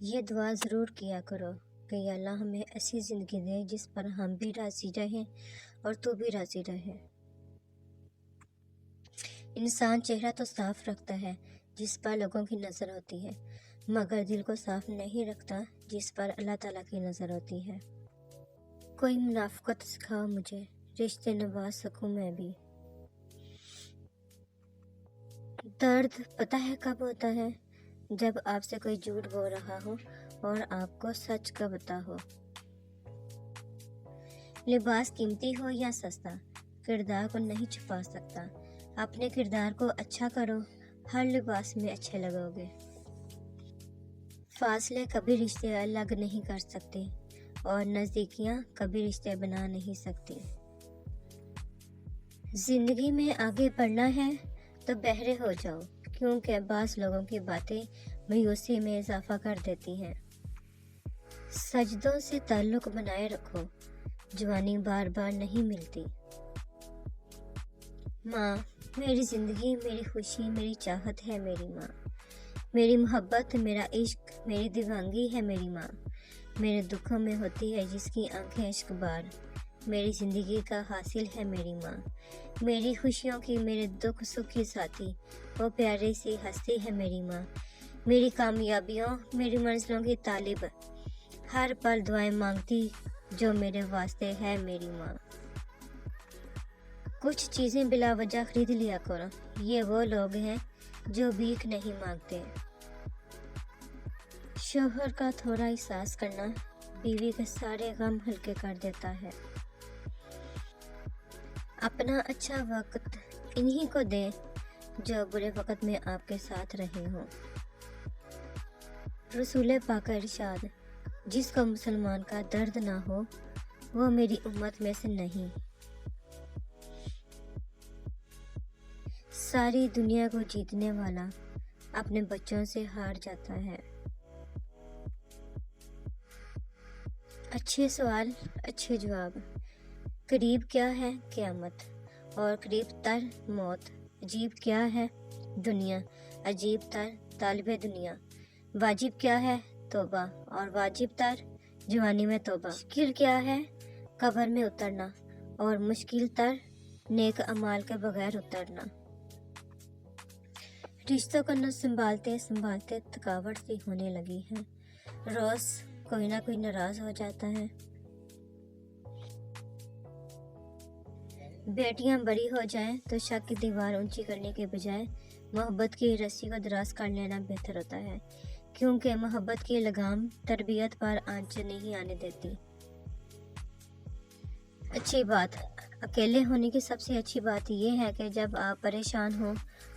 یہ دعا ضرور کیا کرو کہ یا اللہ ہمیں ایسی زندگی دے جس پر ہم بھی راضی رہیں اور تو بھی راضی رہے۔ انسان چہرہ تو صاف رکھتا ہے جس پر لوگوں کی نظر ہوتی ہے، مگر دل کو صاف نہیں رکھتا جس پر اللہ تعالیٰ کی نظر ہوتی ہے۔ کوئی منافقت سکھاؤ مجھے، رشتے نبھا سکوں میں بھی۔ درد پتہ ہے کب ہوتا ہے؟ جب آپ سے کوئی جھوٹ بول رہا ہو اور آپ کو سچ کا پتہ ہو۔ لباس قیمتی ہو یا سستا، کردار کو نہیں چھپا سکتا۔ اپنے کردار کو اچھا کرو، ہر لباس میں اچھے لگو گے۔ فاصلے کبھی رشتے الگ نہیں کر سکتے اور نزدیکیاں کبھی رشتے بنا نہیں سکتی۔ زندگی میں آگے بڑھنا ہے تو بہرے ہو جاؤ، کیونکہ بعض لوگوں کی باتیں مایوسی میں اضافہ کر دیتی ہیں۔ سجدوں سے تعلق بنائے رکھو، جوانی بار بار نہیں ملتی۔ ماں میری زندگی، میری خوشی، میری چاہت ہے میری ماں۔ میری محبت، میرا عشق، میری دیوانگی ہے میری ماں۔ میرے دکھوں میں ہوتی ہے جس کی آنکھیں عشق بار، میری زندگی کا حاصل ہے میری ماں۔ میری خوشیوں کی، میرے دکھ سکھ کی ساتھی، وہ پیاری سی ہستی ہے میری ماں۔ میری کامیابیوں، میری منزلوں کی طالب، ہر پل دعائیں مانگتی جو میرے واسطے ہے میری ماں۔ کچھ چیزیں بلا وجہ خرید لیا کرو، یہ وہ لوگ ہیں جو بھیک نہیں مانگتے۔ شوہر کا تھوڑا احساس کرنا بیوی کے سارے غم ہلکے کر دیتا ہے۔ اپنا اچھا وقت انہی کو دیں جو برے وقت میں آپ کے ساتھ رہے ہوں۔ رسول پاک کا ارشاد، جس کو مسلمان کا درد نہ ہو وہ میری امت میں سے نہیں۔ ساری دنیا کو جیتنے والا اپنے بچوں سے ہار جاتا ہے۔ اچھے سوال، اچھے جواب۔ قریب کیا ہے قیامت اور قریب تر موت، عجیب کیا ہے دنیا، عجیب تر طالب دنیا۔ واجب کیا ہے توبہ اور واجب تر جوانی میں توبہ۔ مشکل کیا ہے قبر میں اترنا اور مشکل تر نیک اعمال کے بغیر اترنا۔ رشتوں کو نہ سنبھالتے سنبھالتے تھکاوٹ سی ہونے لگی ہے، روز کوئی نہ کوئی ناراض ہو جاتا ہے۔ بیٹیاں بڑی ہو جائیں تو شک کی دیوار اونچی کرنے کے بجائے محبت کی رسی کو دراز کر لینا بہتر ہوتا ہے، کیونکہ محبت کی لگام تربیت پر آنچ نہیں آنے دیتی۔ اچھی بات، اکیلے ہونے کی سب سے اچھی بات یہ ہے کہ جب آپ پریشان ہوں،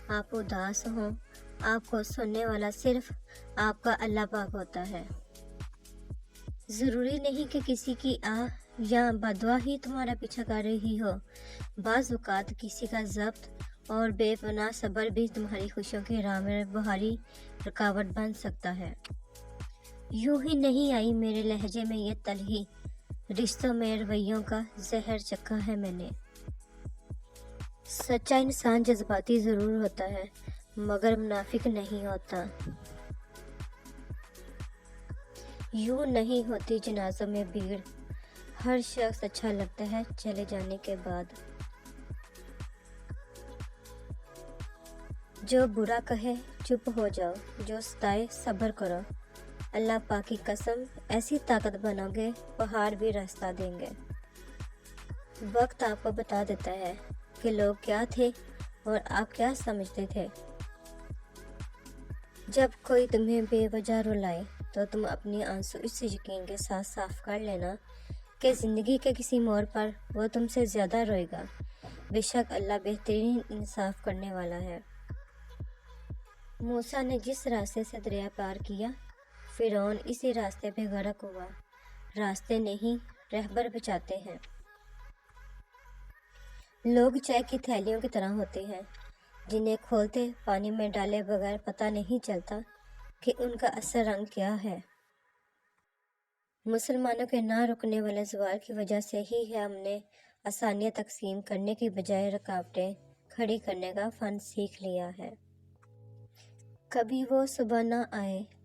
آپ اداس ہوں، آپ کو سننے والا صرف آپ کا اللہ پاک ہوتا ہے۔ ضروری نہیں کہ کسی کی آہ یا بددعا ہی تمہارا پیچھا کر رہی ہو، بعض اوقات کسی کا ضبط اور بے پناہ صبر بھی تمہاری خوشیوں کی راہ میں بھاری رکاوٹ بن سکتا ہے۔ یوں ہی نہیں آئی میرے لہجے میں یہ تلخی، رشتوں میں رویوں کا زہر چکھا ہے میں نے۔ سچا انسان جذباتی ضرور ہوتا ہے مگر منافق نہیں ہوتا۔ یوں نہیں ہوتی جنازوں میں بھیڑ، ہر شخص اچھا لگتا ہے چلے جانے کے بعد۔ جو برا کہے چپ ہو جاؤ، جو ستائے صبر کرو، اللہ پاک کی قسم ایسی طاقت بنو گے پہاڑ بھی راستہ دیں گے۔ وقت آپ کو بتا دیتا ہے کہ لوگ کیا تھے اور آپ کیا سمجھتے تھے۔ جب کوئی تمہیں بے وجہ رلائے تو تم اپنی آنسو اس یقین کے ساتھ صاف کر لینا کہ زندگی کے کسی موڑ پر وہ تم سے زیادہ روئے گا۔ بے شک اللہ بہترین انصاف کرنے والا ہے۔ موسیٰ نے جس راستے سے دریا پار کیا، فرعون اسی راستے پہ غرق ہوا۔ راستے نہیں، رہبر بچاتے ہیں۔ لوگ چائے کی تھیلیوں کی طرح ہوتے ہیں جنہیں کھولتے پانی میں ڈالے بغیر پتہ نہیں چلتا کہ ان کا اصل رنگ کیا ہے۔ مسلمانوں کے نہ رکنے والے زوال کی وجہ سے ہی ہم نے آسانیاں تقسیم کرنے کی بجائے رکاوٹیں کھڑی کرنے کا فن سیکھ لیا ہے۔ کبھی وہ صبح نہ آئے